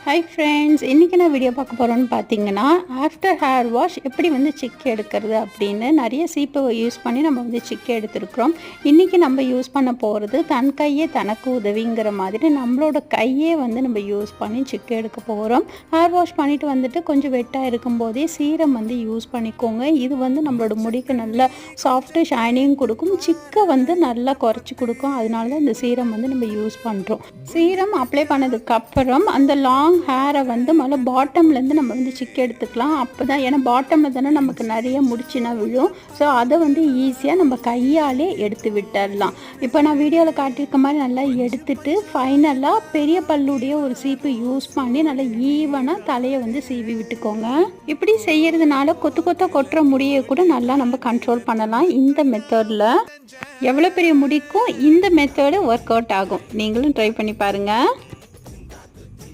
Hi friends, இன்றைக்கி நான் video பார்க்க போகிறோன்னு பார்த்தீங்கன்னா, ஆஃப்டர் ஹேர் வாஷ் எப்படி வந்து சிக்கு எடுக்கிறது அப்படின்னு நிறைய சீப்பை யூஸ் பண்ணி நம்ம வந்து சிக்கு எடுத்துருக்குறோம். இன்றைக்கி நம்ம யூஸ் பண்ண போகிறது தன் கையே தனக்கு உதவிங்கிற மாதிரி நம்மளோட கையே வந்து நம்ம யூஸ் பண்ணி சிக்கு எடுக்க போகிறோம். ஹேர் வாஷ் பண்ணிவிட்டு வந்துட்டு கொஞ்சம் வெட்டாக இருக்கும்போதே சீரம் வந்து யூஸ் பண்ணிக்கோங்க. இது வந்து நம்மளோட முடிக்கு நல்ல சாஃப்ட்டு ஷைனிங் கொடுக்கும், சிக்கை வந்து நல்லா குறைச்சி கொடுக்கும். அதனால தான் இந்த சீரம் வந்து நம்ம யூஸ் பண்ணுறோம். சீரம் அப்ளை பண்ணதுக்கப்புறம் அந்த லாங் ஹேரை வந்து முதல்ல பாட்டம்லேருந்து நம்ம வந்து சிக்கு எடுத்துக்கலாம். அப்போ தான், ஏன்னா பாட்டமில் தானே நமக்கு நிறைய முடிச்சுனா விழும். ஸோ அதை வந்து ஈஸியாக நம்ம கையாலே எடுத்து விட்டுடலாம். இப்போ நான் வீடியோவில் காட்டியிருக்க மாதிரி நல்லா எடுத்துட்டு ஃபைனலாக பெரிய பல்லுடைய ஒரு சீப்பு யூஸ் பண்ணி நல்லா ஈவனாக தலையை வந்து சீவி விட்டுக்கோங்க. இப்படி செய்கிறதுனால கொத்து கொத்தாக கொட்டுற முடியை கூட நல்லா நம்ம கண்ட்ரோல் பண்ணலாம். இந்த மெத்தடில் எவ்வளோ பெரிய முடிக்கும் இந்த மெத்தடு ஒர்க் அவுட் ஆகும். நீங்களும் ட்ரை பண்ணி பாருங்கள்.